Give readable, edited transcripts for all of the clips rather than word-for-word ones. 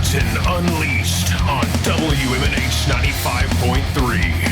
Connarton Unleashed on WMNH 95.3.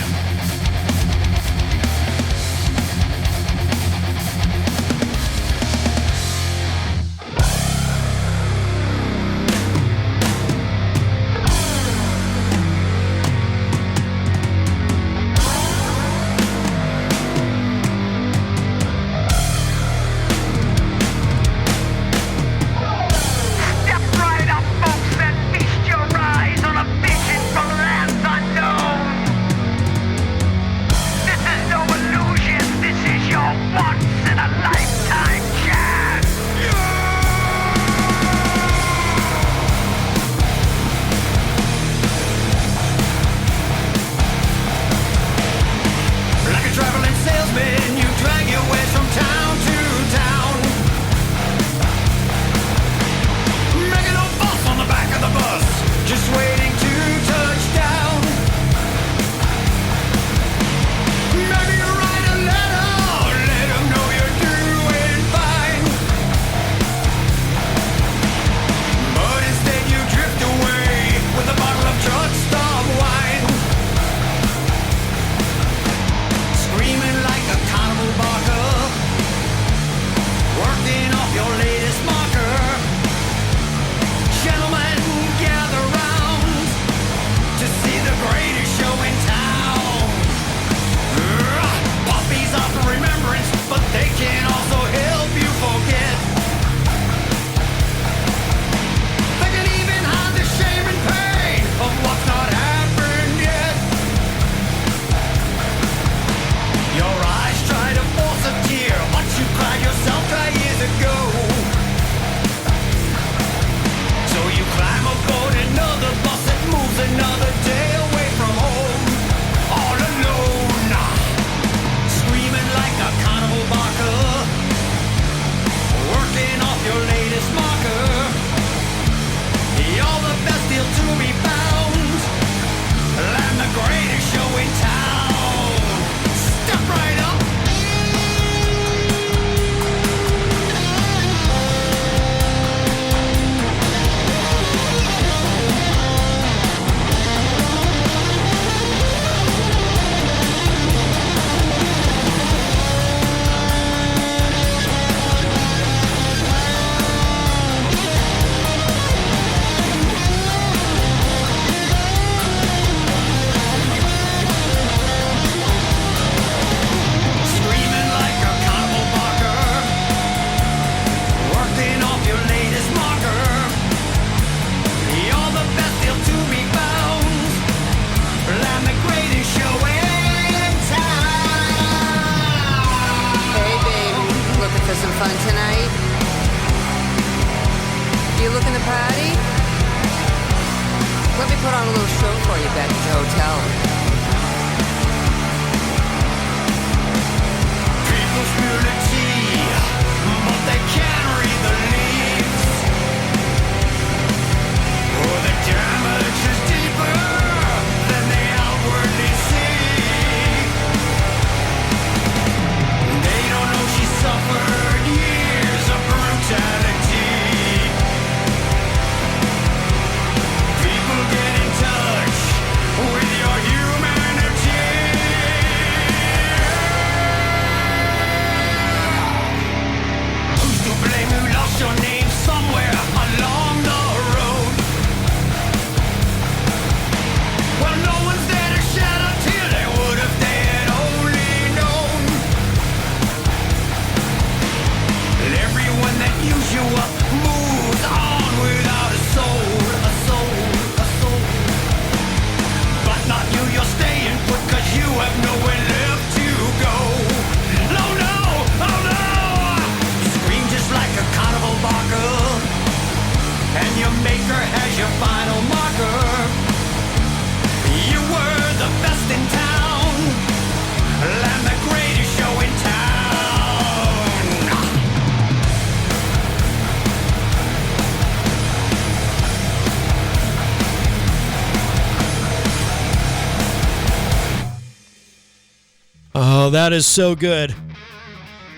Oh, that is so good.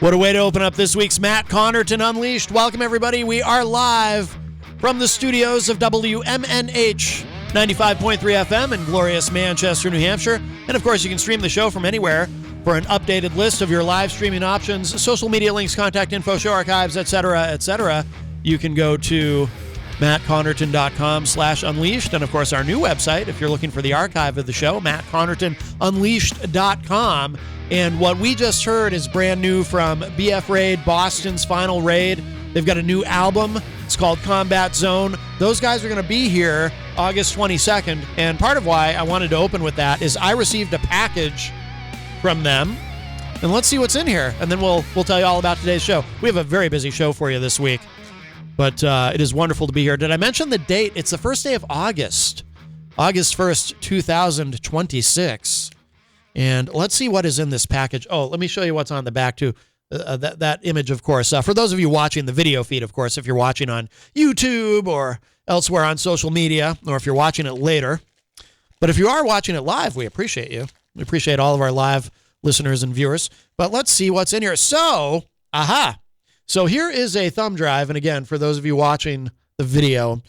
What a way to open up this week's Matt Connarton Unleashed. Welcome, everybody. We are live from the studios of WMNH 95.3 FM in glorious Manchester, New Hampshire. And of course, you can stream the show from anywhere. For an updated list of your live streaming options, social media links, contact info, show archives, etc., you can go to mattconnarton.com/unleashed. And of course, our new website, if you're looking for the archive of the show, mattconnartonunleashed.com. And what we just heard is brand new from BF Raid, Boston's Final Raid. They've got a new album. It's called Combat Zone. Those guys are going to be here August 22nd. And part of why I wanted to open with that is I received a package from them. And let's see what's in here. And then we'll tell you all about today's show. We have a very busy show for you this week. But it is wonderful to be here. Did I mention the date? It's the first day of August. August 1st, 2026. And let's see what is in this package. Oh, let me show you what's on the back, too. That image, of course. For those of you watching the video feed, of course, if you're watching on YouTube or elsewhere on social media, or if you're watching it later. But if you are watching it live, we appreciate you. We appreciate all of our live listeners and viewers. But let's see what's in here. So, So here is a thumb drive. And again, for those of you watching the video,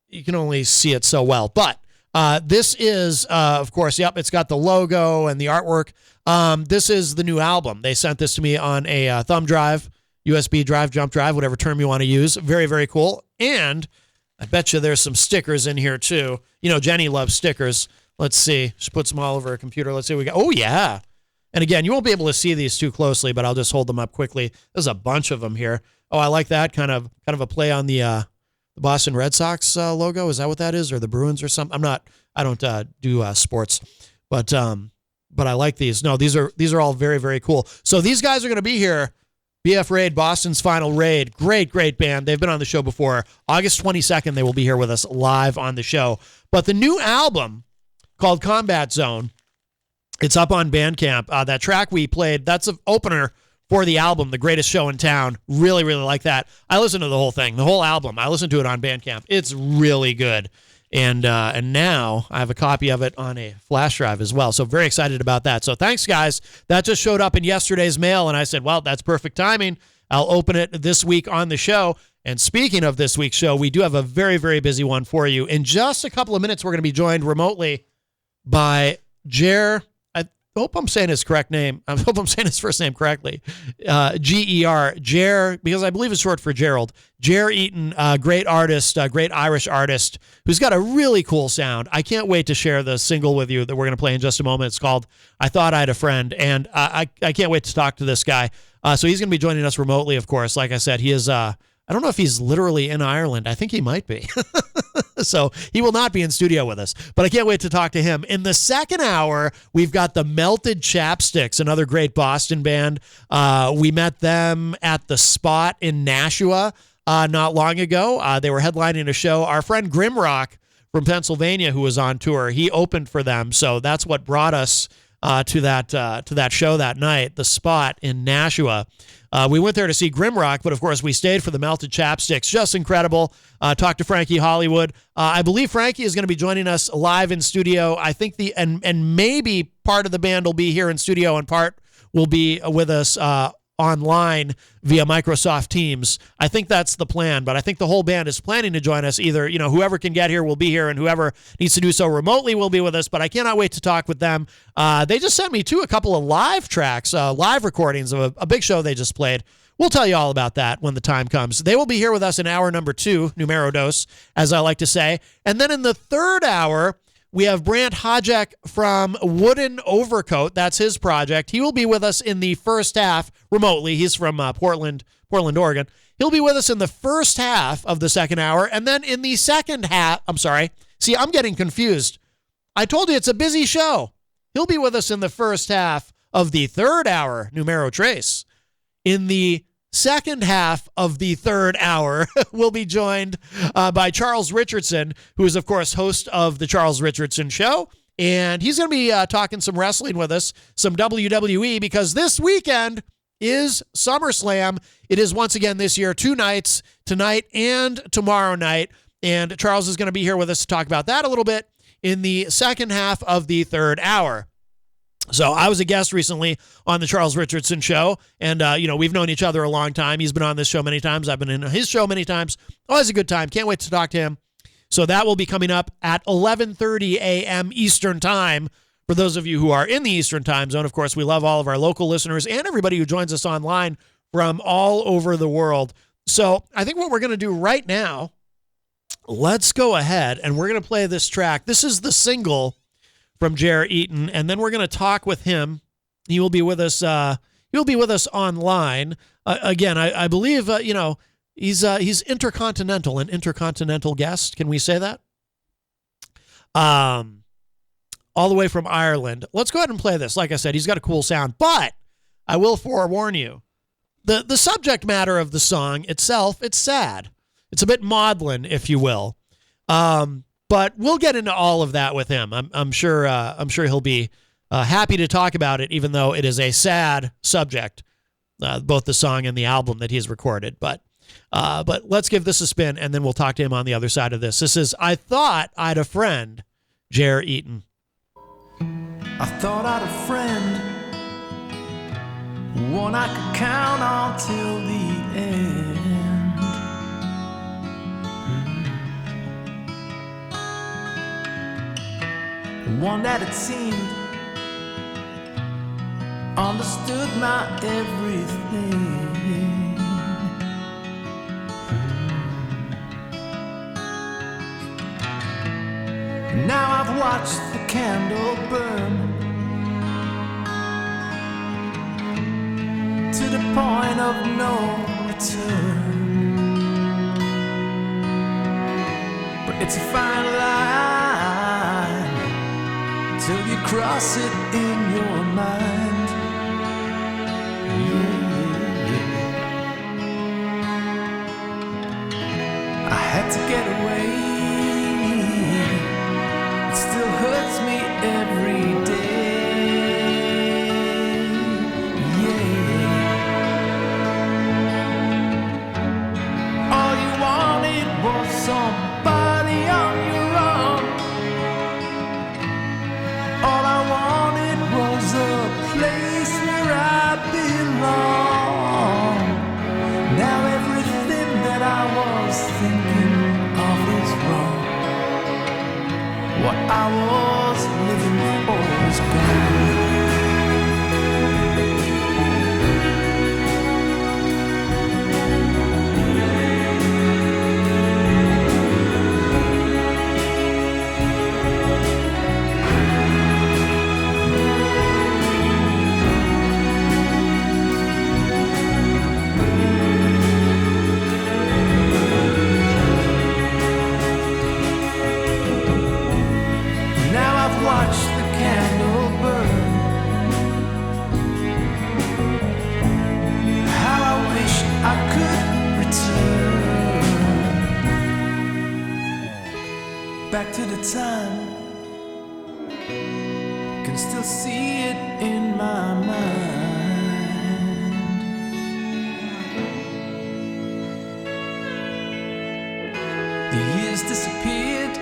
you can only see it so well. But this is, of course, it's got the logo and the artwork. This is the new album. They sent this to me on a thumb drive, USB drive, jump drive, whatever term you want to use. Very, very cool. And I bet you there's some stickers in here, too. You know, Jenny loves stickers. Let's see. She puts them all over her computer. Let's see what we got. Oh, yeah. And again, you won't be able to see these too closely, but I'll just hold them up quickly. There's a bunch of them here. Oh, I like that. Kind of a play on the Boston Red Sox logo. Is that what that is? Or the Bruins or something? I don't do sports, but I like these. No, these are all very, very cool. So these guys are going to be here. BF Raid, Boston's Final Raid. Great, great band. They've been on the show before. August 22nd, they will be here with us live on the show. But the new album called Combat Zone, it's up on Bandcamp. That track we played, that's an opener for the album, The Greatest Show in Town. Really, really like that. I listened to the whole thing, the whole album. I listened to it on Bandcamp. It's really good. And now I have a copy of it on a flash drive as well. So very excited about that. So thanks, guys. That just showed up in yesterday's mail, and I said, well, that's perfect timing. I'll open it this week on the show. And speaking of this week's show, we do have a very, very busy one for you. In just a couple of minutes, we're going to be joined remotely by Ger. I hope I'm saying his correct name. I hope I'm saying his first name correctly. G-E-R, Ger, because I believe it's short for Gerald. Ger Eaton, great artist, great Irish artist, who's got a really cool sound. I can't wait to share the single with you that we're going to play in just a moment. It's called I Thought I Had a Friend, and I can't wait to talk to this guy. So he's going to be joining us remotely, of course. Like I said, he is... I don't know if he's literally in Ireland. I think he might be. So he will not be in studio with us, but I can't wait to talk to him. In the second hour, we've got the Melted Chapsticks, another great Boston band. We met them at the Spot in Nashua not long ago. They were headlining a show. Our friend Grimrock from Pennsylvania, who was on tour, he opened for them. So that's what brought us to that show that night, the Spot in Nashua. We went there to see Grimrock, but of course we stayed for the Melted Chapsticks. Just incredible. Talked to Frankie Hollywood. I believe Frankie is going to be joining us live in studio. I think and maybe part of the band will be here in studio and part will be with us online via Microsoft Teams. I think that's the plan, but I think the whole band is planning to join us. Either, whoever can get here will be here, and whoever needs to do so remotely will be with us, but I cannot wait to talk with them. They just sent me, too, a couple of live tracks, live recordings of a big show they just played. We'll tell you all about that when the time comes. They will be here with us in hour number 2, numero dos, as I like to say. And then in the third hour, we have Brant Hajek from Wooden Overcoat. That's his project. He will be with us in the first half remotely. He's from Portland, Oregon. He'll be with us in the first half of the second hour. And then in the second half, I'm getting confused. I told you it's a busy show. He'll be with us in the first half of the third hour, numero tres. In the second half of the third hour, we'll be joined by Charles Richardson, who is, of course, host of The Charles Richardson Show. And he's going to be talking some wrestling with us, some WWE, because this weekend is SummerSlam. It is once again this year, 2 nights, tonight and tomorrow night. And Charles is going to be here with us to talk about that a little bit in the second half of the third hour. So I was a guest recently on the Charles Richardson Show, and, we've known each other a long time. He's been on this show many times. I've been in his show many times. Always a good time. Can't wait to talk to him. So that will be coming up at 11:30 a.m. Eastern Time. For those of you who are in the Eastern Time Zone, of course, we love all of our local listeners and everybody who joins us online from all over the world. So I think what we're going to do right now, let's go ahead and we're going to play this track. This is the single from Ger Eaton, and then we're going to talk with him. He will be with us. He'll be with us online. Again, I believe he's intercontinental, an intercontinental guest. Can we say that? All the way from Ireland. Let's go ahead and play this. Like I said, he's got a cool sound, but I will forewarn you. The subject matter of the song itself, it's sad. It's a bit maudlin, if you will. But we'll get into all of that with him. I'm sure he'll be happy to talk about it, even though it is a sad subject, both the song and the album that he's recorded. But let's give this a spin, and then we'll talk to him on the other side of this. This is I Thought I'd a Friend, Ger Eaton. I thought I'd a friend, one I could count on till the end. One that it seemed understood my everything. Now I've watched the candle burn to the point of no return. But it's a fine line till you cross it in your mind. I had to get away. It still hurts me every day. Yeah. All you wanted was somebody on your own. All I wanted was a place where I belong. Now everything that I was thinking of is wrong. What I was living for is gone. Back to the time, can still see it in my mind. The years disappeared,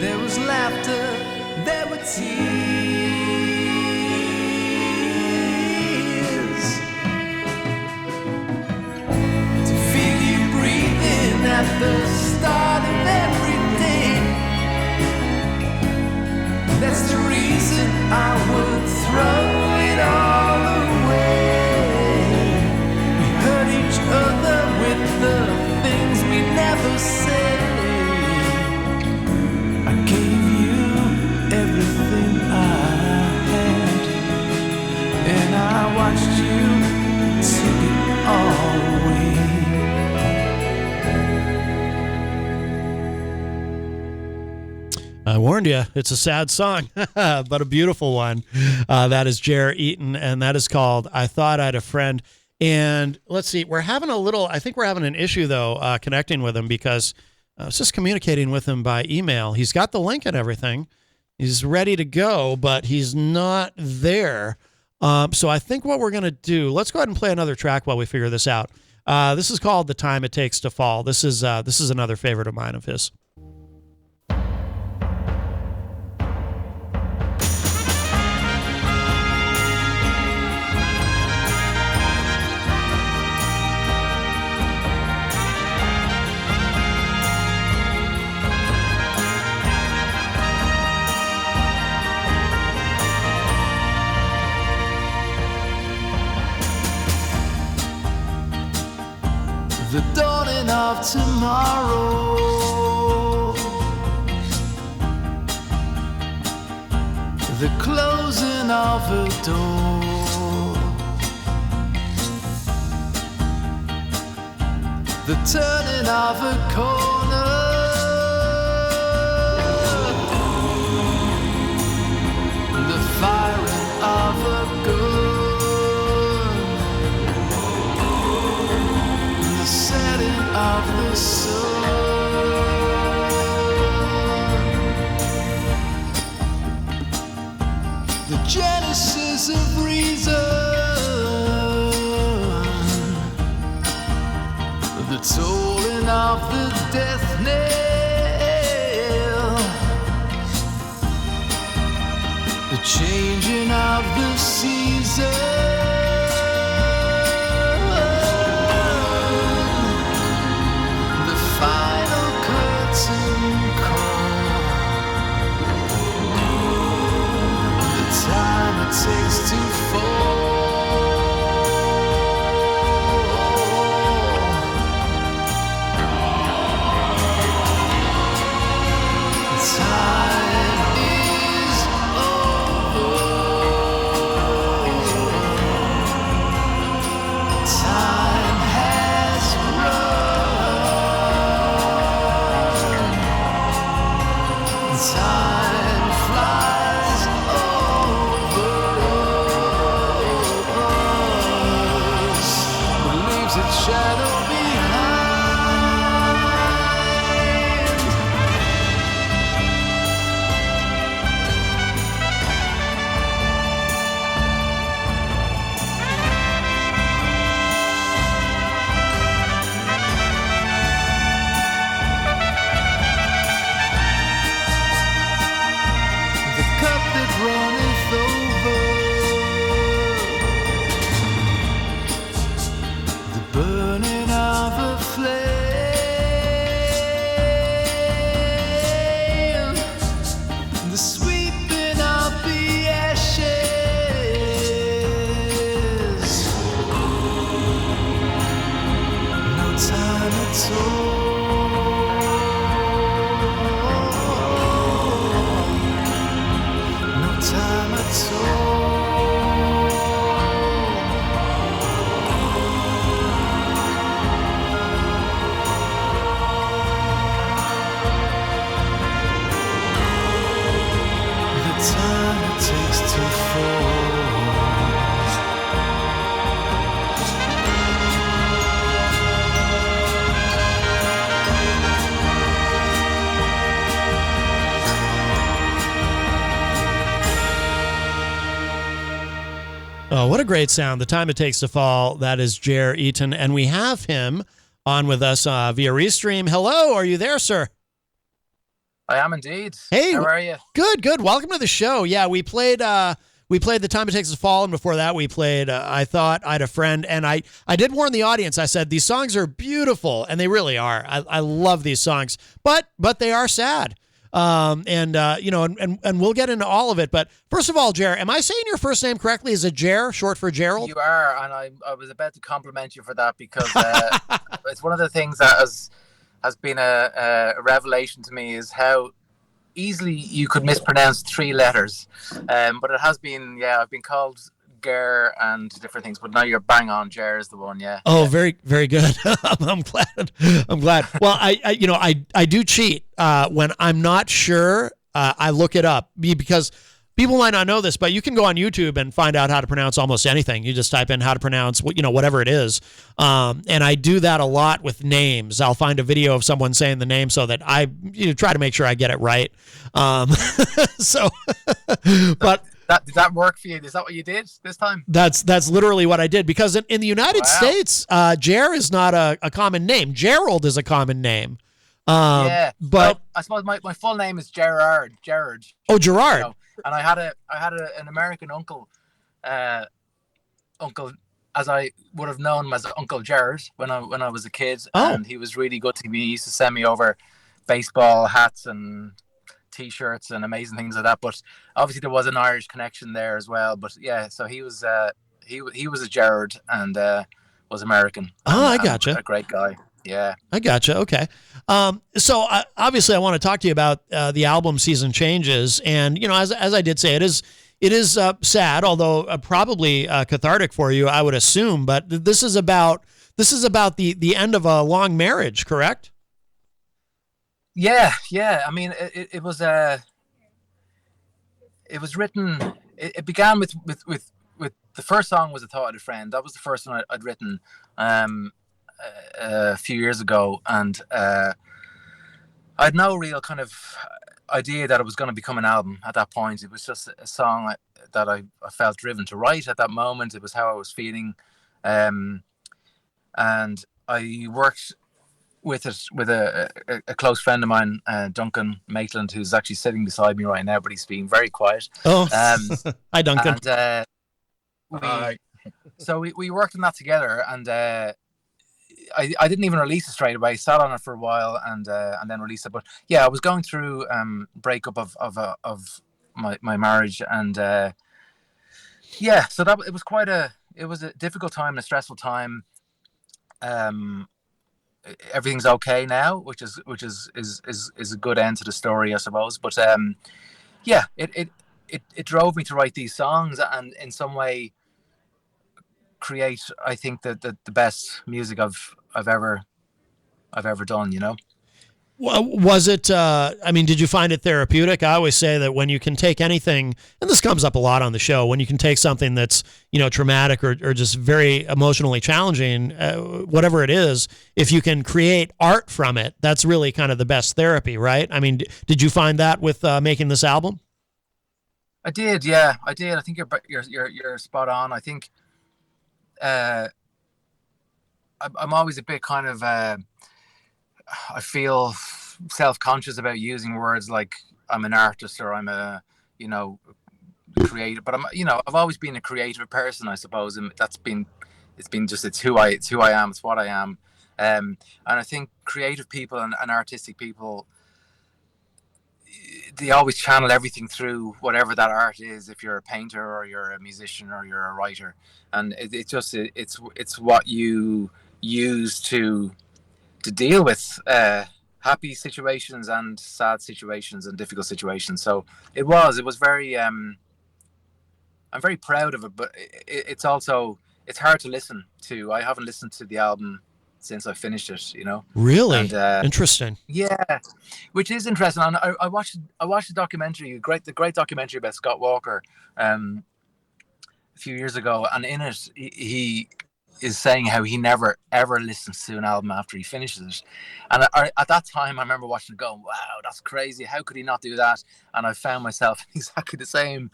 there was laughter, there were tears. To feel you breathing at the start of every day, that's the reason I would throw it all away. We hurt each other with the things we never said. I gave you everything I had, and I watched you take it all away. I warned you, it's a sad song, but a beautiful one. That is Ger Eaton, and that is called I Thought I'd a Friend. And let's see, I think we're having an issue, though, connecting with him, because I was just communicating with him by email. He's got the link and everything. He's ready to go, but he's not there. So I think what we're going to do, let's go ahead and play another track while we figure this out. This is called The Time It Takes to Fall. This is another favorite of mine of his. the dawning of tomorrow, the closing of a door, the turning of a corner, the firing of a gun, the setting of the sun, the genesis of reason, the tolling of the death knell, the changing of the season, the final curtain call, the time it takes to fall. Time is over. Time has run. Time flies over us, but leaves its shadow behind. The cup that runneth over, the burning of a flame, the sweeping of the ashes, no time at all. No time at all. The time it takes to fall. Oh, what a great sound. The Time It Takes to Fall. That is Ger Eaton. And we have him on with us via Restream. Hello, are you there, sir? I am indeed. Hey, How are you? Good, good. Welcome to the show. Yeah, we played The Time It Takes to Fall, and before that we played I Thought I Had a Friend. And I did warn the audience. I said, these songs are beautiful, and they really are. I love these songs, but they are sad. And we'll get into all of it. But first of all, Ger, am I saying your first name correctly? Is it Ger, short for Gerald? You are, and I was about to compliment you for that because it's one of the things that has been a revelation to me is how easily you could mispronounce three letters. But it has been, I've been called Ger and different things, but now you're bang on. Ger is the one, yeah. Oh, very, very good. I'm glad. Well, I do cheat when I'm not sure. I look it up because people might not know this, but you can go on YouTube and find out how to pronounce almost anything. You just type in how to pronounce whatever it is. And I do that a lot with names. I'll find a video of someone saying the name so that I try to make sure I get it right. But. Did that work for you? Is that what you did this time? That's literally what I did because in the United States, Ger is not a common name. Gerald is a common name. But well, I suppose my full name is Gerard. Oh, Gerard. And I had an American uncle, as I would have known him as Uncle Gerard when I was a kid, and he was really good to me. He used to send me over baseball hats and T-shirts and amazing things like that. But obviously there was an Irish connection there as well. But yeah, so he was a Gerard, and was American. Oh, I and gotcha. a great guy. Yeah. I gotcha. Okay. So obviously I want to talk to you about the album Season Changes. And, as I did say, it is sad, although probably cathartic for you, I would assume. But this is about the end of a long marriage, correct? Yeah. I mean, it was written. It began with the first song was "I Thought I Had a Friend." That was the first one I'd written a few years ago, and I had no real kind of idea that it was going to become an album at that point. It was just a song that I felt driven to write at that moment. It was how I was feeling, and I worked with a close friend of mine, Duncan Maitland, who's actually sitting beside me right now, but he's being very quiet. Oh, hi, Duncan. And we worked on that together, and I didn't even release it straight away. Sat on it for a while, and then released it. But yeah, I was going through breakup of my marriage, and so that it was a difficult time and a stressful time. Everything's okay now, which is a good end to the story, I suppose. But it drove me to write these songs, and in some way create, I think, the best music I've ever done. Was it, did you find it therapeutic? I always say that when you can take anything, and this comes up a lot on the show, when you can take something that's, traumatic or just very emotionally challenging, whatever it is, if you can create art from it, that's really kind of the best therapy, right? I mean, did you find that with making this album? I did, yeah, I did. I think you're spot on. I think I'm always a bit kind of, I feel self-conscious about using words like I'm an artist or I'm a, creative, but I've always been a creative person, I suppose. And it's who I am. It's what I am. And I think creative people and artistic people, they always channel everything through whatever that art is. If you're a painter or you're a musician or you're a writer, and it's what you use to deal with happy situations and sad situations and difficult situations. So it was very I'm very proud of it, but it's hard to listen to. I haven't listened to the album since I finished it, Really? And, interesting. Yeah, which is interesting. And I watched the documentary, the great documentary about Scott Walker a few years ago, and in it he is saying how he never ever listens to an album after he finishes it. And at that time I remember watching it going, wow, that's crazy, how could he not do that? And I found myself in exactly the same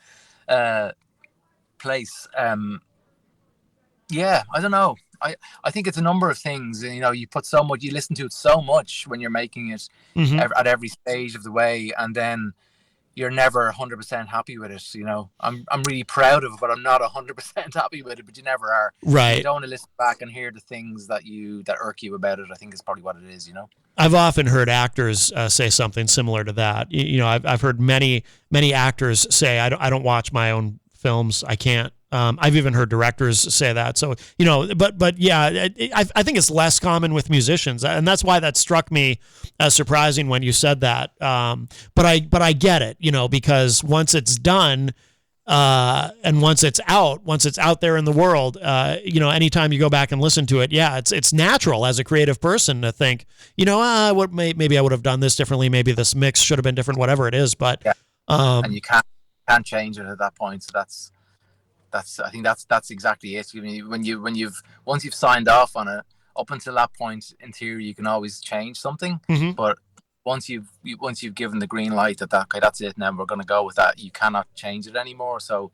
place. I don't know, I think it's a number of things. You put so much, you listen to it so much when you're making it, Mm-hmm. at every stage of the way, and then you're never 100% happy with it. I'm really proud of it, but I'm not 100% happy with it. But you never are. Right. You don't want to listen back and hear the things that irk you about it. I think is probably what it is. I've often heard actors say something similar to that. I've heard many actors say, I don't watch my own films. I can't. I've even heard directors say that. So, but yeah, I think it's less common with musicians. And that's why that struck me as surprising when you said that. But I get it, because once it's done, and once it's out there in the world, anytime you go back and listen to it, yeah, it's natural as a creative person to think, maybe I would have done this differently. Maybe this mix should have been different, whatever it is. But, yeah. And you can't change it at that point. So I think that's exactly it. Once you've signed off on it, up until that point, in theory, you can always change something. Mm-hmm. But once you've given the green light that's it. Now we're going to go with that. You cannot change it anymore. So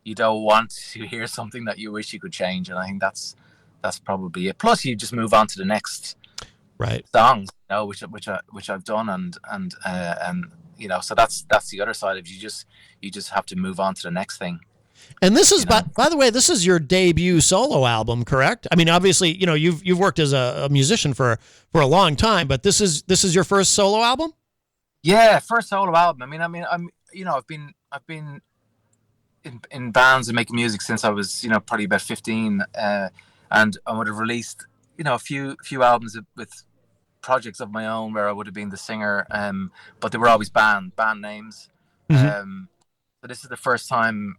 you don't want to hear something that you wish you could change. And I think that's probably it. Plus, you just move on to the next songs, which I've done, and so that's the other side of it. You just have to move on to the next thing. And this is, by the way, this is your debut solo album, correct? I mean, obviously, you've worked as a musician for a long time, but this is your first solo album? Yeah, first solo album. I've been in bands and making music since I was, probably about 15. and I would have released, a few albums with projects of my own where I would have been the singer, but they were always band names. Mm-hmm. So this is the first time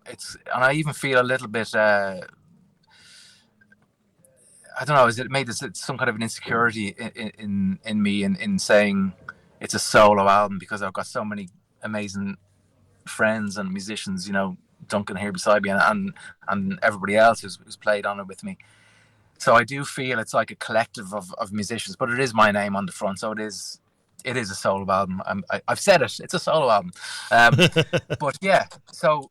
and I even feel a little bit, I don't know, it made this some kind of an insecurity in me in saying it's a solo album, because I've got so many amazing friends and musicians, Duncan here beside me, and everybody else who's played on it with me. So I do feel it's like a collective of musicians, but it is my name on the front, so it is a solo album. I've said it's a solo album. But yeah, so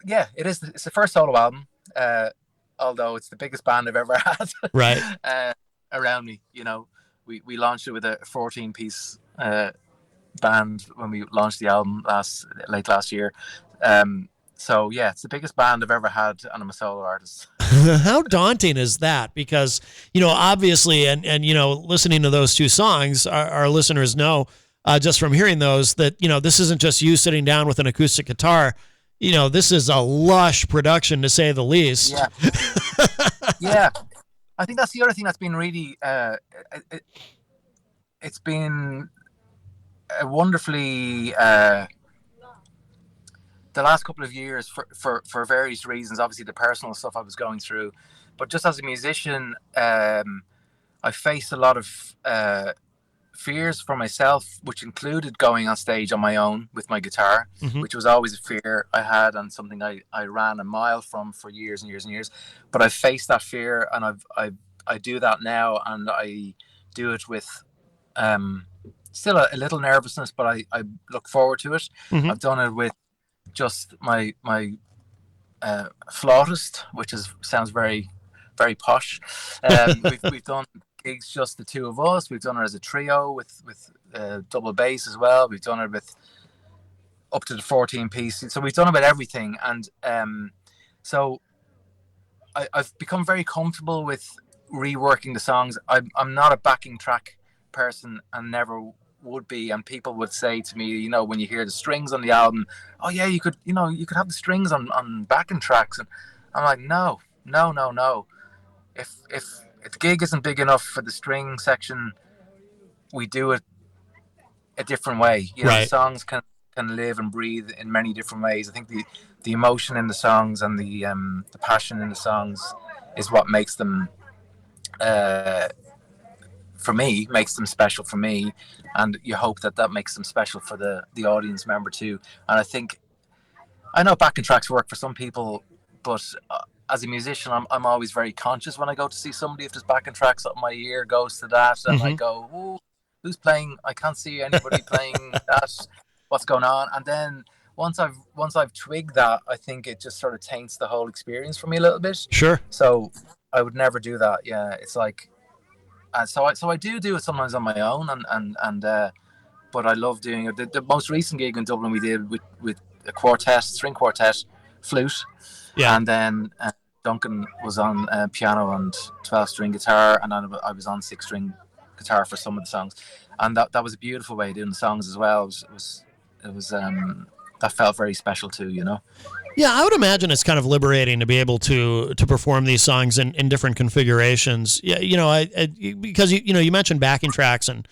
yeah, it's the first solo album, although it's the biggest band I've ever had. Right. Around me, we launched it with a 14-piece band when we launched the album late last year. So yeah, it's the biggest band I've ever had, and I'm a solo artist. How daunting is that? Because, obviously, and listening to those two songs, our listeners know, just from hearing those, that, this isn't just you sitting down with an acoustic guitar. This is a lush production, to say the least. Yeah. Yeah. I think that's the other thing that's been really, it's been a wonderfully, the last couple of years for various reasons, obviously the personal stuff I was going through, but just as a musician, I faced a lot of fears for myself, which included going on stage on my own with my guitar, mm-hmm. which was always a fear I had, and something I ran a mile from for years and years and years. But I faced that fear, and I do that now, and I do it with still a little nervousness, but I look forward to it. Mm-hmm. I've done it with just my flautist, which sounds very, very posh. We've done gigs just the two of us. We've done it as a trio with double bass as well. We've done it with up to the 14-piece. So we've done about everything, and so I've become very comfortable with reworking the songs. I'm not a backing track person, and never would be, and people would say to me, when you hear the strings on the album, oh yeah, you could have the strings on backing tracks, and I'm like, no. If the gig isn't big enough for the string section, we do it a different way. Right. Songs can live and breathe in many different ways. I think the emotion in the songs and the passion in the songs is what makes them for me, makes them special for me, and you hope that makes them special for the audience member too. And I know backing tracks work for some people, but as a musician, I'm always very conscious when I go to see somebody. If there's backing tracks, my ear goes to that, and mm-hmm. I go, "Ooh, who's playing? I can't see anybody playing that. What's going on?" And then once I've twigged that, I think it just sort of taints the whole experience for me a little bit. Sure. So I would never do that. Yeah, it's like. So I do it sometimes on my own, and but I love doing it. The most recent gig in Dublin we did with a string quartet, flute, yeah, and then Duncan was on piano and 12-string guitar, and then I was on 6-string guitar for some of the songs, and that was a beautiful way of doing the songs as well. It was that felt very special too, Yeah, I would imagine it's kind of liberating to be able to perform these songs in different configurations. Yeah, because you mentioned backing tracks, and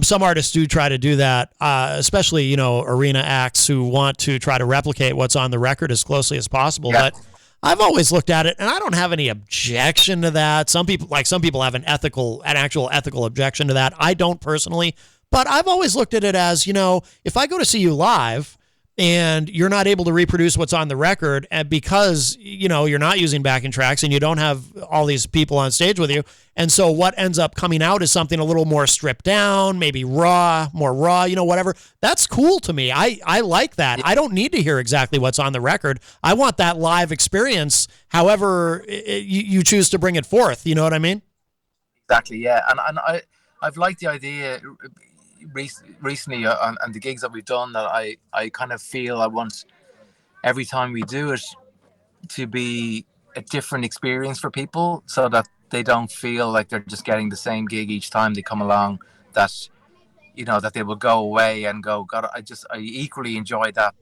some artists do try to do that, especially arena acts who want to try to replicate what's on the record as closely as possible. Yeah. But I've always looked at it, and I don't have any objection to that. Some people have an actual ethical objection to that. I don't personally, but I've always looked at it as, if I go to see you live and you're not able to reproduce what's on the record, and because you're not using backing tracks and you don't have all these people on stage with you, and so what ends up coming out is something a little more stripped down, maybe more raw, whatever. That's cool to me. I like that. I don't need to hear exactly what's on the record. I want that live experience, however you choose to bring it forth. You know what I mean? Exactly. Yeah, and I've liked the idea recently and the gigs that we've done, that I kind of feel I want every time we do it to be a different experience for people, so that they don't feel like they're just getting the same gig each time they come along, that that they will go away and go, God, I equally enjoyed that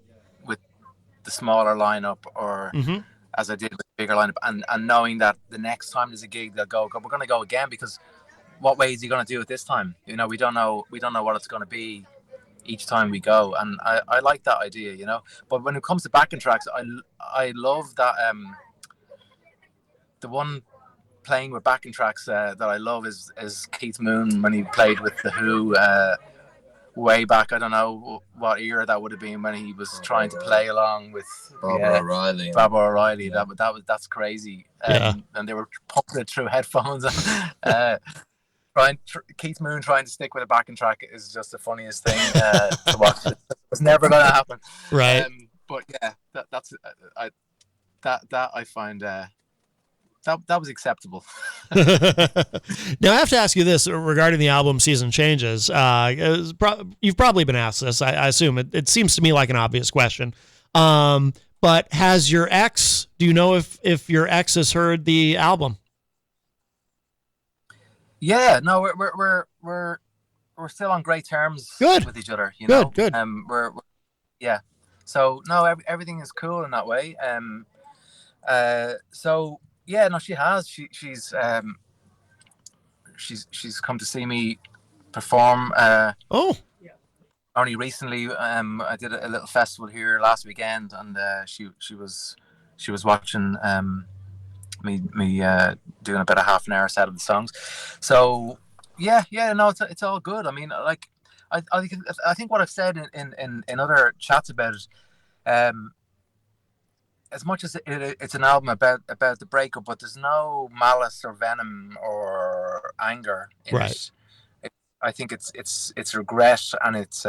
with the smaller lineup, or mm-hmm. as I did with the bigger lineup, and knowing that the next time there's a gig, they'll go, we're going to go again, because what way is he going to do it this time? You know, we don't know what it's going to be each time we go, and I like that idea, you know. But when it comes to backing tracks, I love that the one playing with backing tracks that I love is Keith Moon when he played with the Who way back. I don't know what era that would have been, when he was trying to play along with O'Reilly. Barbara O'Reilly. That's crazy. And they were pumping it through headphones. Keith Moon trying to stick with a backing track is just the funniest thing to watch. It's never going to happen. Right. But yeah, that I find that was acceptable. Now I have to ask you this regarding the album Season Changes. You've probably been asked this. I assume it seems to me like an obvious question. But has your ex? Do you know if your ex has heard the album? Yeah, no, we're still on great terms with each other. You know, good. We're yeah. So no, everything is cool in that way. So yeah, no, she has. She's come to see me perform. Only recently, I did a little festival here last weekend, and she was watching me doing about a half an hour set of the songs. So yeah, no, it's all good. I mean, like I think what I've said in other chats about it, as much as it's an album about the breakup, but there's no malice or venom or anger in it. I think it's regret, and it's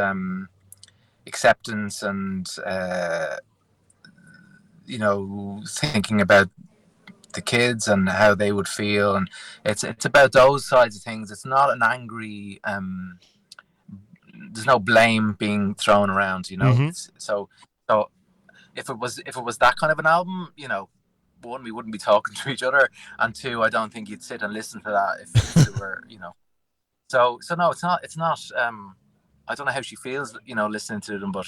acceptance, and you know, thinking about the kids and how they would feel, and it's about those sides of things. It's not an angry. There's no blame being thrown around, you know. Mm-hmm. So if it was that kind of an album, you know, one, we wouldn't be talking to each other, and two, I don't think you'd sit and listen to that if it were, you know. So no, it's not. I don't know how she feels, you know, listening to them, but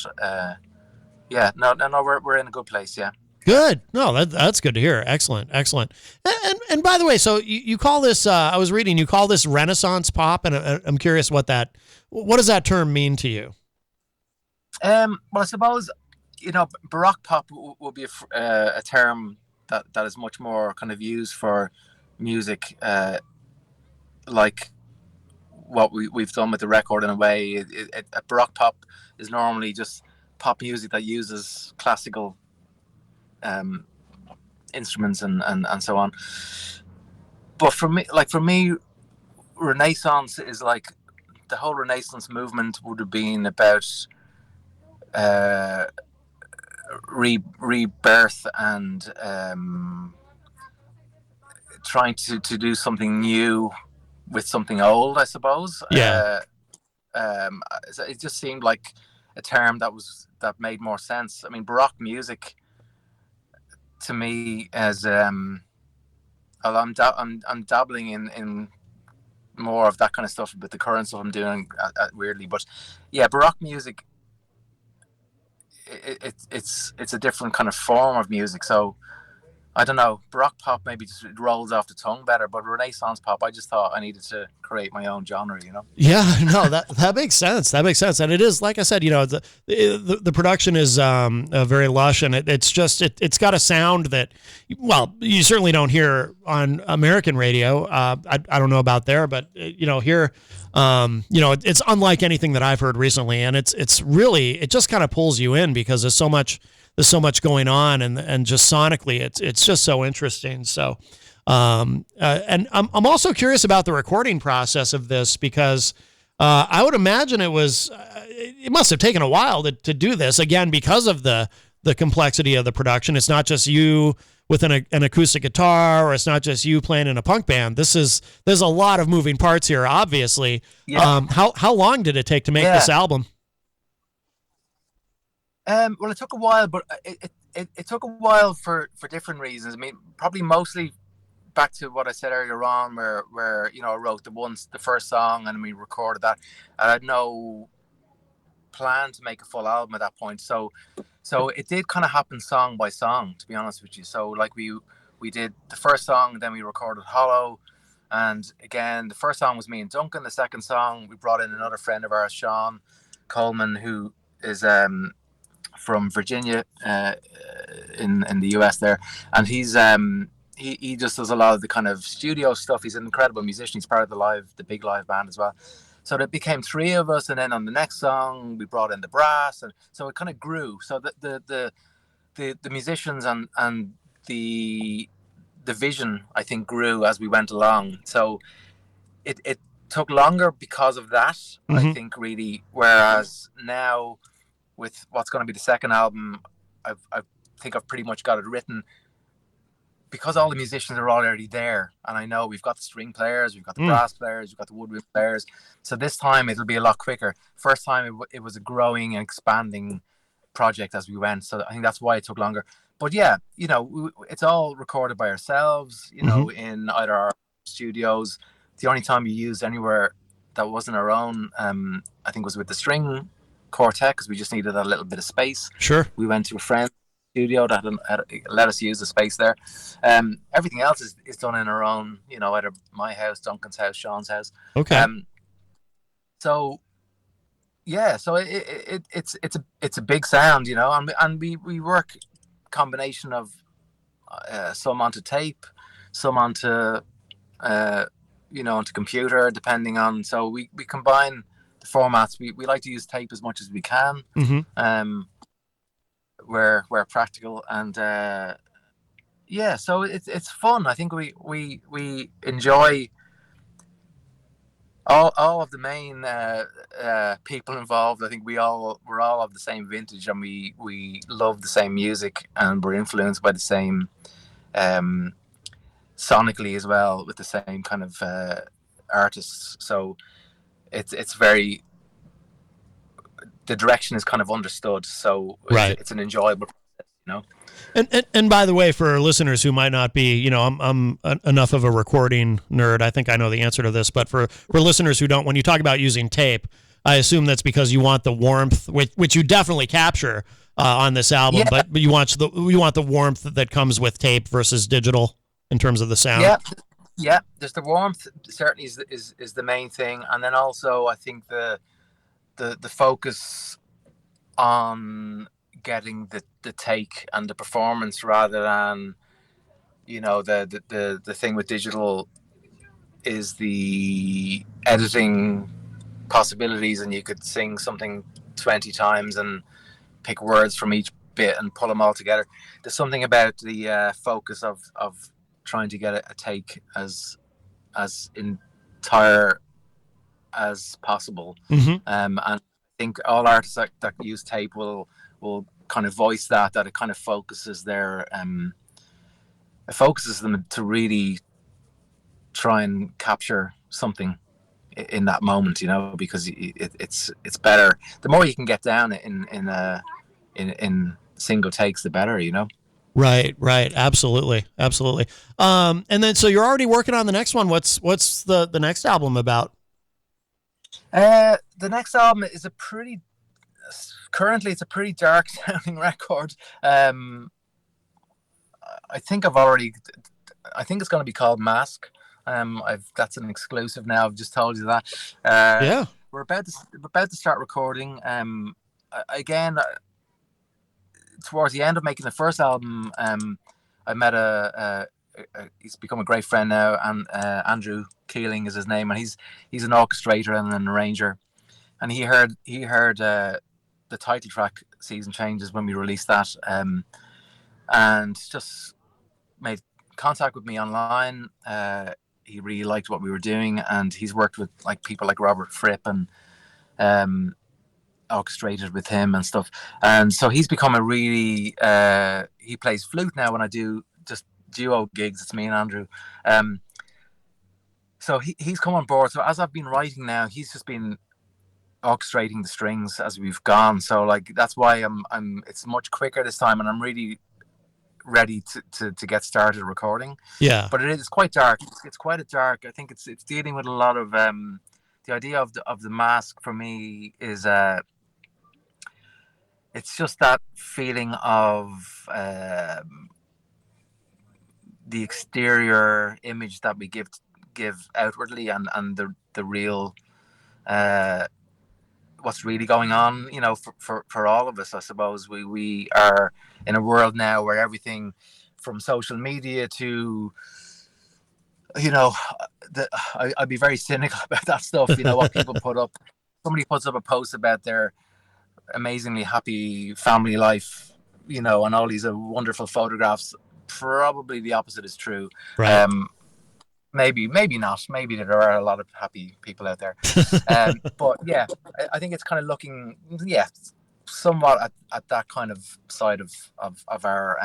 yeah, no, we're in a good place, yeah. Good. No, that's good to hear. Excellent. And by the way, so you call this? I was reading. You call this Renaissance pop, and I'm curious what does that term mean to you? Well, I suppose, you know, Baroque pop will be a term that is much more kind of used for music, like what we've done with the record in a way. A Baroque pop is normally just pop music that uses classical instruments and so on. But for me, Renaissance is like, the whole Renaissance movement would have been about rebirth and trying to do something new with something old, I suppose. Yeah. It just seemed like a term that made more sense. I mean, Baroque music to me, as I'm dabbling in more of that kind of stuff, but the current stuff I'm doing weirdly. But yeah, Baroque music, it's a different kind of form of music. So I don't know, Baroque pop maybe just rolls off the tongue better, but Renaissance pop, I just thought I needed to create my own genre, you know? Yeah, no, that makes sense. That makes sense. And it is, like I said, you know, the production is very lush, and it's got a sound that, well, you certainly don't hear on American radio. I don't know about there, but you know, here, you know, it's unlike anything that I've heard recently, and it's really, it just kind of pulls you in because there's so much going on, and just sonically, it's just so interesting. So, and I'm also curious about the recording process of this, because I would imagine it must have taken a while to do this, again, because of the complexity of the production. It's not just you with an acoustic guitar, or it's not just you playing in a punk band. There's a lot of moving parts here, obviously. Yeah. How long did it take to make this album? Well, it took a while, but it took a while for different reasons. I mean, probably mostly back to what I said earlier on, where you know, I wrote the first song and we recorded that. I had no plan to make a full album at that point, so So it did kind of happen song by song, to be honest with you. So like we did the first song, then we recorded Hollow, and again the first song was me and Duncan. The second song we brought in another friend of ours, Sean Coleman, who is from Virginia, in the US there, and he just does a lot of the kind of studio stuff. He's an incredible musician. He's part of the big live band as well. So there became three of us, and then on the next song we brought in the brass, and so it kind of grew. So the musicians and the vision, I think, grew as we went along. So it took longer because of that, I think, really. Whereas now, with what's going to be the second album, I think I've pretty much got it written, because all the musicians are already there, and I know we've got the string players, we've got the brass players, we've got the woodwind players. So this time it'll be a lot quicker. First time it was a growing and expanding project as we went, so I think that's why it took longer. But yeah, it's all recorded by ourselves, in either our studios. The only time you used anywhere that wasn't our own, I think, was with the string quartet, because we just needed a little bit of space. Sure. We went to a friend's studio that had let us use the space there. Everything else is done in our own, either my house, Duncan's house, Sean's house. Okay. So yeah, so it's a big sound, and we work combination of some onto tape, some onto onto computer, depending on. So we combine the formats. We like to use tape as much as we can, where practical, and yeah, so it's fun. I think we enjoy all of the main people involved. I think we're all of the same vintage, and we love the same music, and we're influenced by the same sonically as well, with the same kind of artists. So it's very, the direction is kind of understood. So it's an enjoyable process, And by the way, for listeners who might not be, I'm enough of a recording nerd. I think I know the answer to this, but for listeners who don't, when you talk about using tape, I assume that's because you want the warmth, which you definitely capture on this album, but you want the warmth that comes with tape versus digital in terms of the sound. Yeah. There's the warmth certainly is the main thing, and then also I think the focus on getting the take and the performance, rather than the thing with digital is the editing possibilities, and you could sing something 20 times and pick words from each bit and pull them all together. There's something about the focus of trying to get a take as entire as possible. And I think all artists that use tape will kind of voice that it kind of focuses them to really try and capture something in that moment, because it's better. The more you can get down in single takes, the better, Right. Absolutely. And then, so you're already working on the next one. What's the next album about? The next album is currently it's a pretty dark sounding record. I think it's going to be called Mask. That's an exclusive now. I've just told you that. Yeah. We're about to start recording. Again, towards the end of making the first album, I met he's become a great friend now, and Andrew Keeling is his name, and he's an orchestrator and an arranger, and he heard the title track Season Changes when we released that, and just made contact with me online. He really liked what we were doing, and he's worked with people like Robert Fripp, and orchestrated with him and stuff, and so he's become a really he plays flute now when I do just duo gigs. It's me and Andrew, so he's come on board. So as I've been writing now, he's just been orchestrating the strings as we've gone. So that's why it's much quicker this time, and I'm really ready to get started recording. Yeah, but it is quite dark. It's quite a dark. I think it's dealing with a lot of the idea of the mask for me is it's just that feeling of the exterior image that we give outwardly, and the real what's really going on, for all of us. I suppose we are in a world now where everything from social media to, I'd be very cynical about that stuff. What people put up. Somebody puts up a post about their amazingly happy family life, and all these wonderful photographs. Probably the opposite is true. Right. Maybe not. Maybe there are a lot of happy people out there. But yeah, I think it's kind of looking, somewhat at that kind of side of our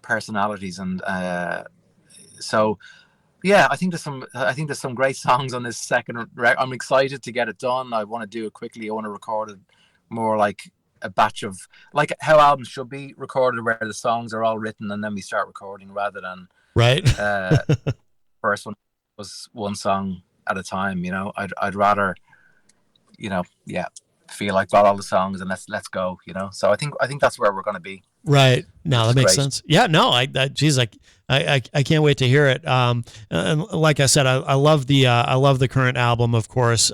personalities, and so yeah, I think there's some great songs on this second record. I'm excited to get it done. I want to do it quickly. I want to record it more like a batch of, like how albums should be recorded, where the songs are all written and then we start recording, rather than Right. first one was one song at a time. I'd rather, feel like got all the songs and let's go. So I think that's where we're going to be. Right. No, that makes great. sense. Yeah, no, I can't wait to hear it. And like I said, I love the current album, of course.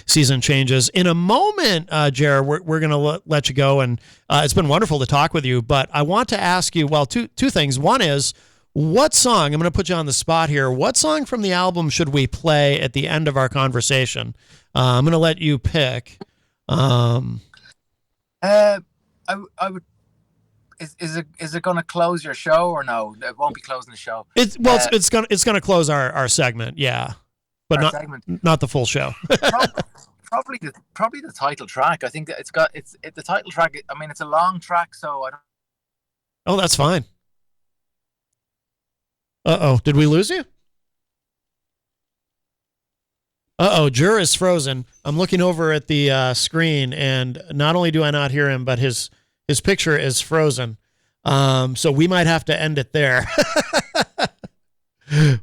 Season Changes. In a moment, Ger, we're going to let you go, and it's been wonderful to talk with you, but I want to ask you, well, two things. One is, what song, I'm going to put you on the spot here, what song from the album should we play at the end of our conversation? I'm going to let you pick. I would. Is it going to close your show, or no? It won't be closing the show. It's going to close our segment, yeah, but not the full show. probably the title track. I think that it's the title track. I mean, it's a long track, so I don't. Oh, that's fine. Did we lose you? Ger is frozen. I'm looking over at the screen, and not only do I not hear him, but his picture is frozen. So we might have to end it there.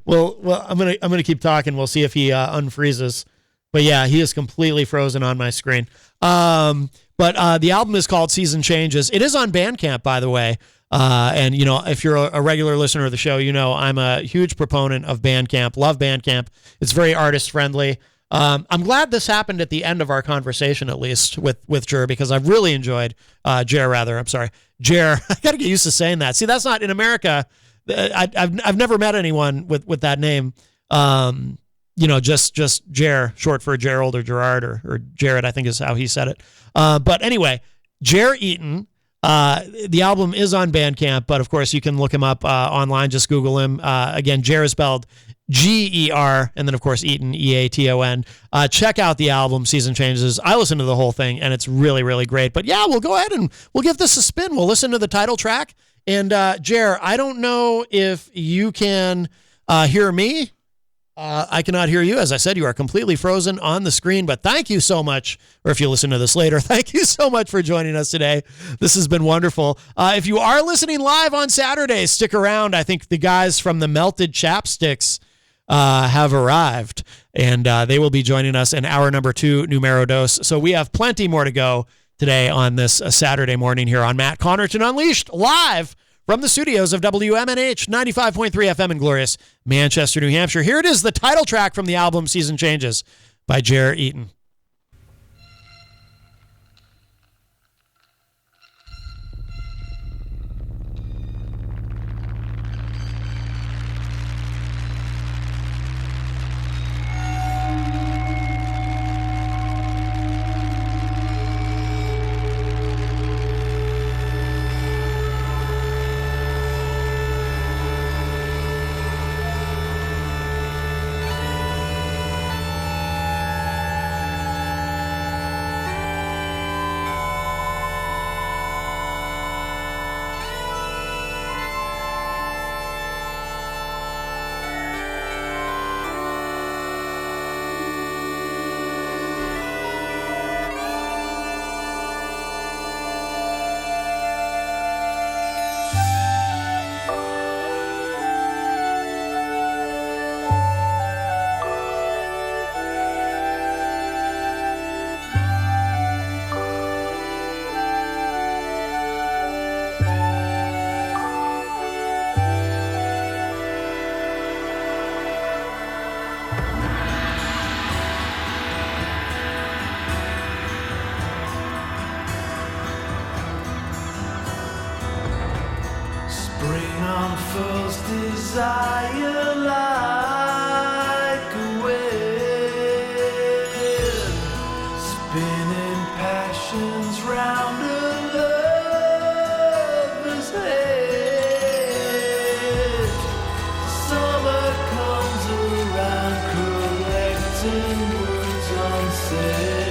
Well, I'm gonna keep talking. We'll see if he unfreezes. But yeah, he is completely frozen on my screen. But the album is called Season Changes. It is on Bandcamp, by the way. And if you're a regular listener of the show, I'm a huge proponent of Bandcamp. Love Bandcamp. It's very artist friendly. I'm glad this happened at the end of our conversation, at least with Ger, because I've really enjoyed Ger. I'm sorry, Ger. I got to get used to saying that. See, that's not in America. I've never met anyone with that name. Just Ger, short for Gerald or Gerard or Jared, I think is how he said it. But anyway, Ger Eaton. The album is on Bandcamp, but of course you can look him up online. Just Google him. Again, Ger is spelled G-E-R, and then of course Eaton, E-A-T-O-N. Check out the album, Season Changes. I listened to the whole thing, and it's really, really great. But yeah, we'll go ahead and we'll give this a spin. We'll listen to the title track. And Ger, I don't know if you can hear me. I cannot hear you. As I said, you are completely frozen on the screen, but thank you so much, or if you listen to this later, thank you so much for joining us today. This has been wonderful. If you are listening live on Saturday, stick around. I think the guys from the Melted Chapsticks have arrived, and they will be joining us in hour number 2, Numero Dos. So we have plenty more to go today on this Saturday morning here on Matt Connarton Unleashed, live from the studios of WMNH 95.3 FM in glorious Manchester, New Hampshire. Here it is, the title track from the album Season Changes by Ger Eaton. desire like a web, spinning passions round a lover's head. Summer comes around, collecting words unsaid.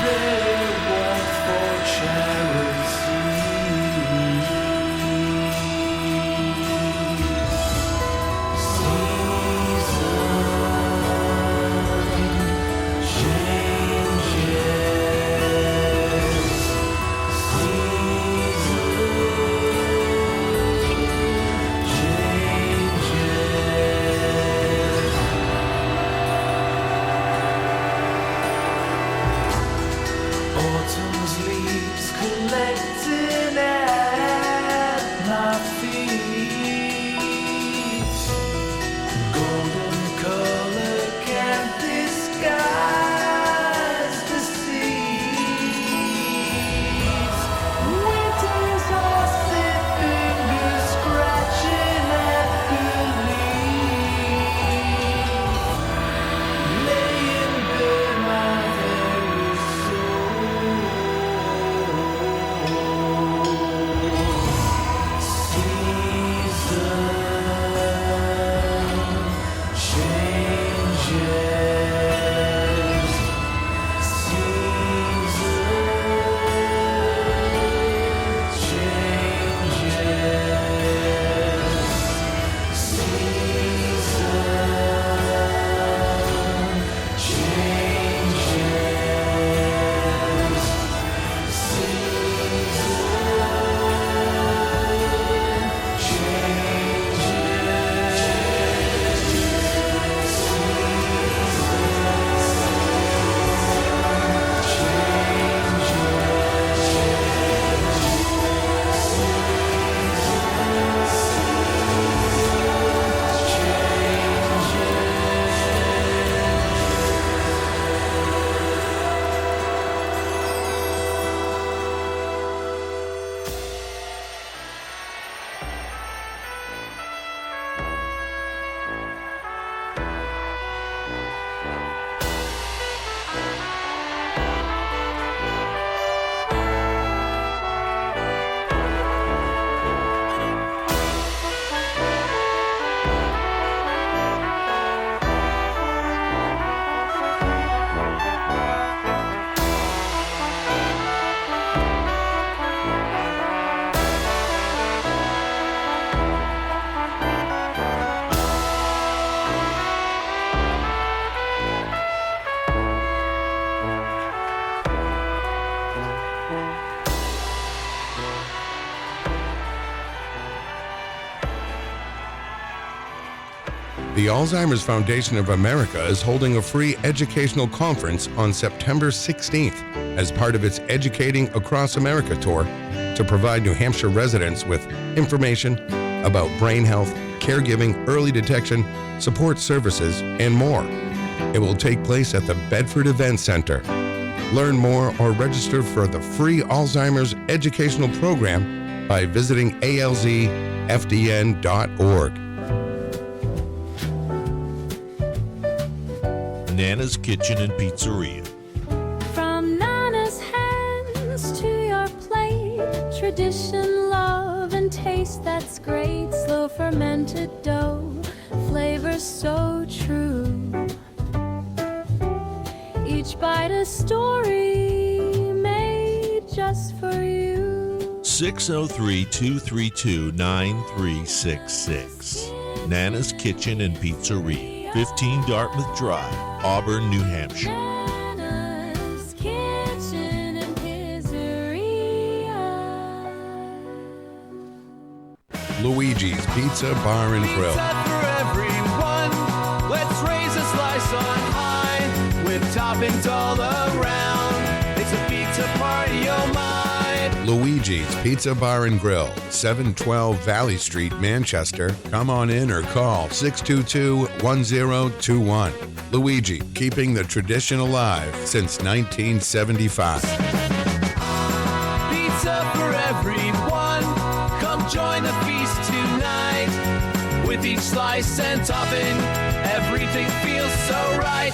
Their warmth for charity. Autumn's leaves collecting at my feet. Golden color can't disguise the seeds. Winter's icy fingers scratching at the leaves, laying bare my very soul. The Alzheimer's Foundation of America is holding a free educational conference on September 16th as part of its Educating Across America tour to provide New Hampshire residents with information about brain health, caregiving, early detection, support services, and more. It will take place at the Bedford Event Center. Learn more or register for the free Alzheimer's educational program by visiting alzfdn.org. Nana's Kitchen and Pizzeria. From Nana's hands to your plate, tradition, love, and taste that's great. Slow fermented dough, flavor so true. Each bite a story made just for you. 603-232-9366. Nana's Kitchen and Pizzeria, 15 Dartmouth Drive, Auburn, New Hampshire. Nana's Kitchen and Pizzeria. Luigi's Pizza Bar and Grill. Pizza for everyone. Let's raise a slice on high with toppings all around. It's a pizza party, oh my. Luigi's Pizza Bar and Grill, 712 Valley Street, Manchester. Come on in or call 622-1021. Luigi, keeping the tradition alive since 1975. Pizza for everyone. Come join join the feast tonight. With each slice and topping, everything feels so right.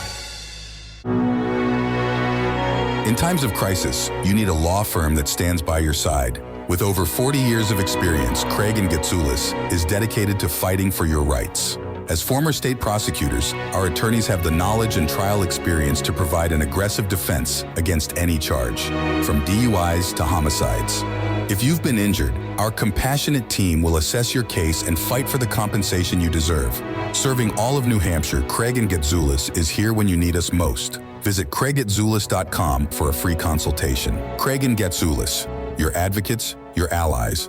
In times of crisis, you need a law firm that stands by your side. With over 40 years of experience, Craig & Getsoulis is dedicated to fighting for your rights. As former state prosecutors, our attorneys have the knowledge and trial experience to provide an aggressive defense against any charge, from DUIs to homicides. If you've been injured, our compassionate team will assess your case and fight for the compensation you deserve. Serving all of New Hampshire, Craig & Getsoulis is here when you need us most. Visit craiggetsoulis.com for a free consultation. Craig & Getsoulis, your advocates, your allies.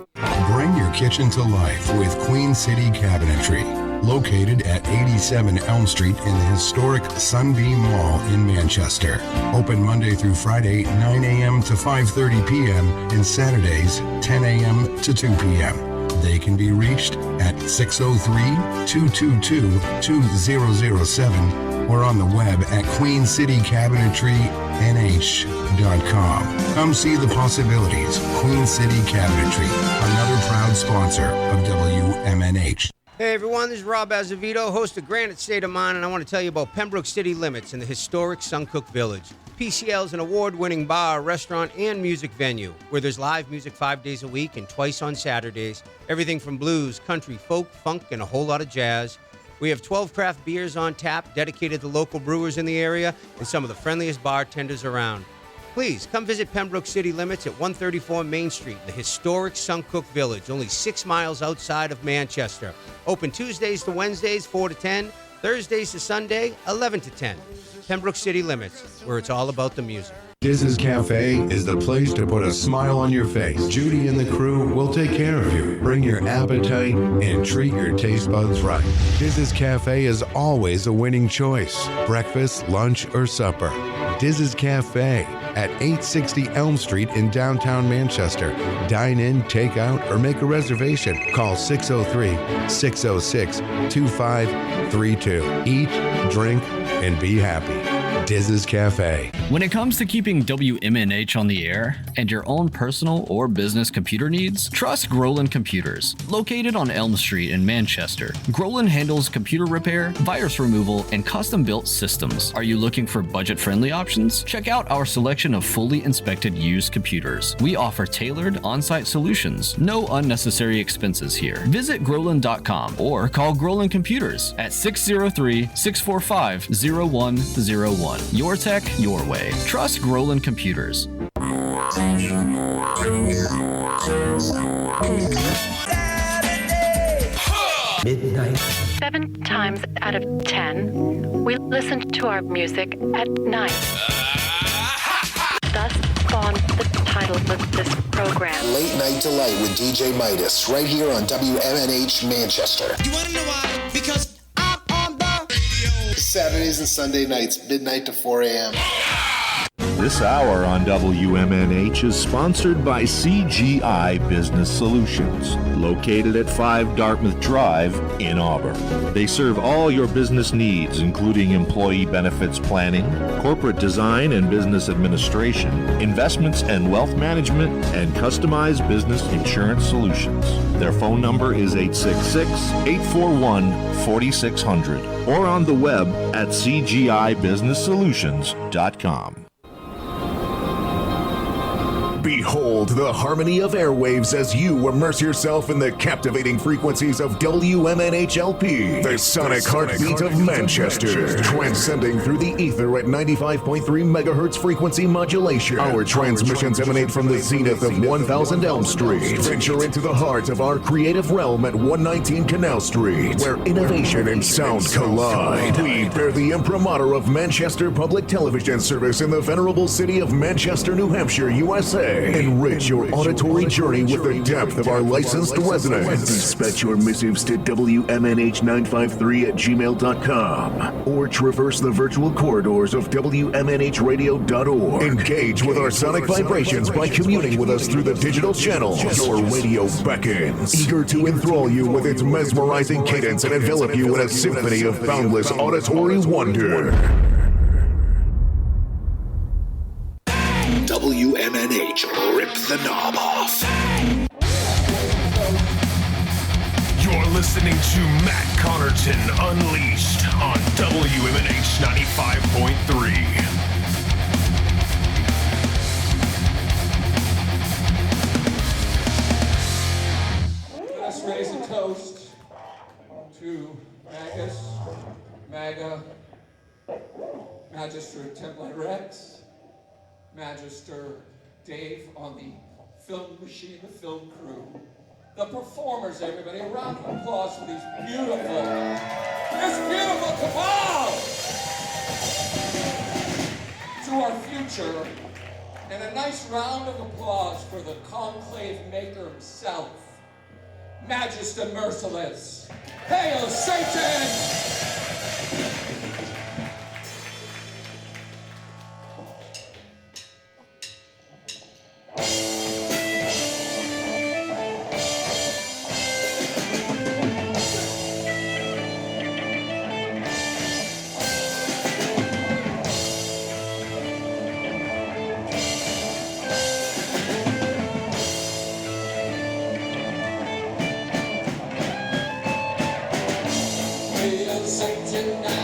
Bring your kitchen to life with Queen City Cabinetry. Located at 87 Elm Street in the historic Sunbeam Mall in Manchester. Open Monday through Friday, 9 a.m. to 5:30 p.m. and Saturdays, 10 a.m. to 2 p.m. They can be reached at 603-222-2007 or on the web at queencitycabinetrynh.com. Come see the possibilities. Queen City Cabinetry, another proud sponsor of WMNH. Hey everyone, this is Rob Azevedo, host of Granite State of Mind, and I want to tell you about Pembroke City Limits in the historic Suncook Village. PCL is an award-winning bar, restaurant, and music venue where there's live music 5 days a week and twice on Saturdays. Everything from blues, country, folk, funk, and a whole lot of jazz. We have 12 craft beers on tap dedicated to local brewers in the area and some of the friendliest bartenders around. Please come visit Pembroke City Limits at 134 Main Street in the historic Suncook Village, only 6 miles outside of Manchester. Open Tuesdays to Wednesdays, 4 to 10, Thursdays to Sunday, 11 to 10. Pembroke City Limits, where it's all about the music. Diz's Cafe is the place to put a smile on your face. Judy and the crew will take care of you. Bring your appetite and treat your taste buds right. Diz's Cafe is always a winning choice. Breakfast, lunch, or supper. Diz's Cafe at 860 Elm Street in downtown Manchester. Dine in, take out, or make a reservation. Call 603-606-2532. Eat, drink, and be happy. Diz's Cafe. When it comes to keeping WMNH on the air and your own personal or business computer needs, trust Groland Computers. Located on Elm Street in Manchester, Groland handles computer repair, virus removal, and custom-built systems. Are you looking for budget-friendly options? Check out our selection of fully inspected used computers. We offer tailored on-site solutions. No unnecessary expenses here. Visit Groland.com or call Groland Computers at 603-645-0101. Your tech, your way. Trust Groland Computers. Midnight. 7 times out of 10, we listen to our music at night. Thus spawned the title of this program. Late Night Delight with DJ Midas, right here on WMNH Manchester. You wanna know why? Because I'm on the radio. Saturdays and Sunday nights, midnight to 4 a.m. This hour on WMNH is sponsored by CGI Business Solutions, located at 5 Dartmouth Drive in Auburn. They serve all your business needs, including employee benefits planning, corporate design and business administration, investments and wealth management, and customized business insurance solutions. Their phone number is 866-841-4600 or on the web at cgibusinesssolutions.com. Behold the harmony of airwaves as you immerse yourself in the captivating frequencies of WMNHLP, the sonic heartbeat of Manchester, transcending through the ether at 95.3 megahertz frequency modulation. Our transmissions emanate from the zenith of 1000 Elm Street. Venture into the heart of our creative realm at 119 Canal Street, where innovation and sound collide. We bear the imprimatur of Manchester Public Television Service in the venerable city of Manchester, New Hampshire, USA. Enrich your auditory journey with the depth of our licensed residents. Dispatch your missives to WMNH953@gmail.com or traverse the virtual corridors of WMNHradio.org. Engage with our sonic vibrations by communing with us through the digital channels. Your radio beckons, eager to enthrall you with its mesmerizing cadence and envelop you in a symphony of boundless auditory wonder. WMNH, rip the knob off. listening to Matt Connarton Unleashed on WMNH 95.3. Let us raise a toast to Magus, Maga, Magister Templar Rex, Magister Dave on the film machine, the film crew, the performers, everybody. A round of applause for this beautiful cabal! To our future, and a nice round of applause for the conclave maker himself, Magister Merciless. Hail Satan! Hail Satan!